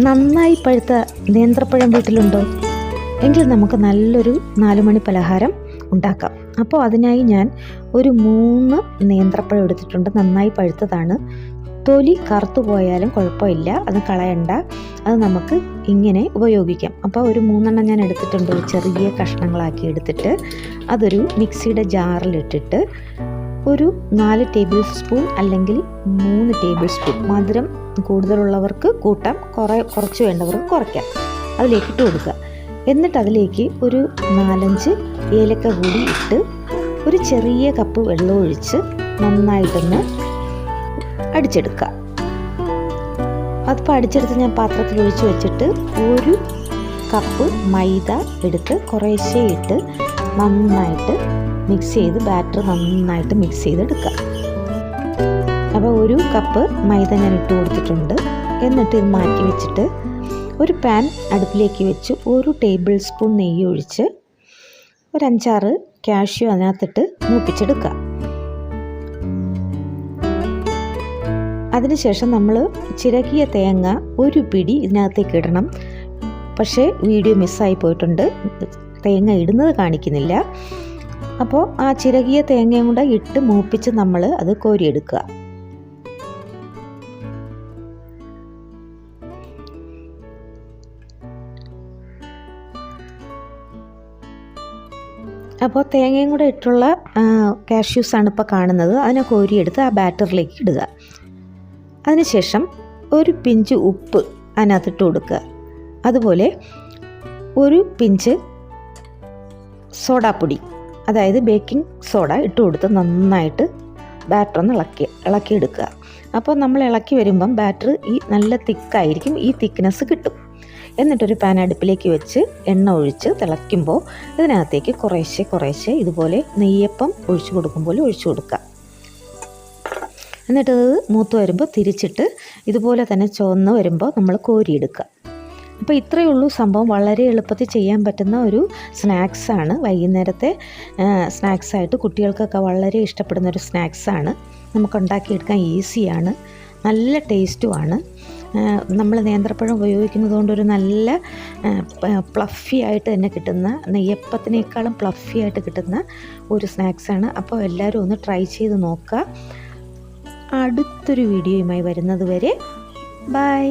നന്നായി പഴുത്ത നേന്ത്രപ്പഴം വീട്ടിലുണ്ടോ? എങ്കിൽ നമുക്ക് നല്ലൊരു 4 മണി പലഹാരം ഉണ്ടാക്കാം. അപ്പോൾ അതിനായി ഞാൻ ഒരു 3 നേന്ത്രപ്പഴം എടുത്തിട്ടുണ്ട്. നന്നായി പഴുത്തതാണ്. തൊലി കറുത്തു പോയാലും കുഴപ്പമില്ല, അത് കളയണ്ട. അത് നമുക്ക് ഇങ്ങനെ ഉപയോഗിക്കാം. അപ്പോൾ ഒരു 3 ഞാൻ എടുത്തിട്ടുണ്ട്. ചെറിയ കഷ്ണങ്ങളാക്കി എടുത്തിട്ട് അതൊരു മിക്സിയുടെ ജാറിലിട്ടിട്ട് ഒരു 4 ടേബിൾ സ്പൂൺ അല്ലെങ്കിൽ 3 ടേബിൾ സ്പൂൺ, മധുരം കൂടുതലുള്ളവർക്ക് കൂട്ടാം, കുറച്ച് വേണ്ടവർക്ക് കുറയ്ക്കാം, അതിലേക്ക് ഇട്ട് കൊടുക്കുക. എന്നിട്ട് അതിലേക്ക് ഒരു 4-5 ഏലക്ക കൂടി ഇട്ട് ഒരു ചെറിയ കപ്പ് വെള്ളം ഒഴിച്ച് നന്നായിട്ടൊന്ന് അടിച്ചെടുക്കുക. അതിപ്പോൾ അടിച്ചെടുത്ത് ഞാൻ പാത്രത്തിൽ ഒഴിച്ച് വെച്ചിട്ട് ഒരു കപ്പ് മൈദ എടുത്ത് കുറേശ്ശെ ഇട്ട് നന്നായിട്ട് മിക്സ് ചെയ്ത് ബാറ്റർ നന്നായിട്ട് മിക്സ് ചെയ്തെടുക്കുക. അപ്പോൾ ഒരു കപ്പ് മൈദ ഞാൻ ഇട്ട് കൊടുത്തിട്ടുണ്ട്. എന്നിട്ട് ഇത് മാറ്റി വെച്ചിട്ട് ഒരു പാൻ അടുപ്പിലേക്ക് വെച്ച് 1 ടേബിൾ സ്പൂൺ നെയ്യ് ഒഴിച്ച് ഒരു 5-6 കാഷ്യൂ അതിനകത്തിട്ട് മൂപ്പിച്ചെടുക്കുക. അതിനുശേഷം നമ്മൾ ചിരകിയ തേങ്ങ ഒരു പിടി ഇതിനകത്തേക്ക് ഇടണം. പക്ഷേ വീഡിയോ മിസ്സായി പോയിട്ടുണ്ട്, തേങ്ങ ഇടുന്നത് കാണിക്കുന്നില്ല. അപ്പോൾ ആ ചിരകിയ തേങ്ങയും കൂടെ ഇട്ട് മൂപ്പിച്ച് നമ്മൾ അത് കോരിയെടുക്കുക. അപ്പോൾ തേങ്ങയും കൂടെ ഇട്ടുള്ള കാഷ്യൂസാണ് ഇപ്പോൾ കാണുന്നത്. അതിനെ കോരിയെടുത്ത് ആ ബാറ്ററിലേക്ക് ഇടുക. അതിനുശേഷം ഒരു പിഞ്ച് ഉപ്പ് അതിനകത്തിട്ട് കൊടുക്കുക. അതുപോലെ ഒരു പിഞ്ച് സോഡാപ്പൊടി, അതായത് ബേക്കിംഗ് സോഡ ഇട്ട് കൊടുത്ത് നന്നായിട്ട് ബാറ്റർ ഒന്ന് ഇളക്കിയെടുക്കുക. അപ്പോൾ നമ്മൾ ഇളക്കി വരുമ്പം ബാറ്റർ ഈ നല്ല തിക്കായിരിക്കും, ഈ തിക്നെസ് കിട്ടും. എന്നിട്ടൊരു പാൻ അടുപ്പിലേക്ക് വെച്ച് എണ്ണ ഒഴിച്ച് തിളയ്ക്കുമ്പോൾ ഇതിനകത്തേക്ക് കുറേശ്ശെ ഇതുപോലെ നെയ്യപ്പം ഒഴിച്ചു കൊടുക്കുമ്പോൾ ഒഴിച്ചു കൊടുക്കുക. എന്നിട്ടത് മൂത്ത് വരുമ്പോൾ തിരിച്ചിട്ട് ഇതുപോലെ തന്നെ ചുവന്ന് വരുമ്പോൾ നമ്മൾ കോരിയെടുക്കുക. അപ്പോൾ ഇത്രയേ ഉള്ളൂ സംഭവം. വളരെ എളുപ്പത്തിൽ ചെയ്യാൻ പറ്റുന്ന ഒരു സ്നാക്സാണ്. വൈകുന്നേരത്തെ സ്നാക്സായിട്ട് കുട്ടികൾക്കൊക്കെ വളരെ ഇഷ്ടപ്പെടുന്ന ഒരു സ്നാക്സാണ്. നമുക്ക് ഉണ്ടാക്കിയെടുക്കാൻ ഈസിയാണ്, നല്ല ടേസ്റ്റുമാണ്. നമ്മൾ നേന്ത്രപ്പഴം ഉപയോഗിക്കുന്നത് കൊണ്ടൊരു നല്ല പ്ലഫി ആയിട്ട് തന്നെ കിട്ടുന്ന, നെയ്യപ്പത്തിനേക്കാളും പ്ലഫി ആയിട്ട് കിട്ടുന്ന ഒരു സ്നാക്സാണ്. അപ്പോൾ എല്ലാവരും ഒന്ന് ട്രൈ ചെയ്ത് നോക്കുക. അടുത്തൊരു വീഡിയോയുമായി വരുന്നത് വരെ ബൈ.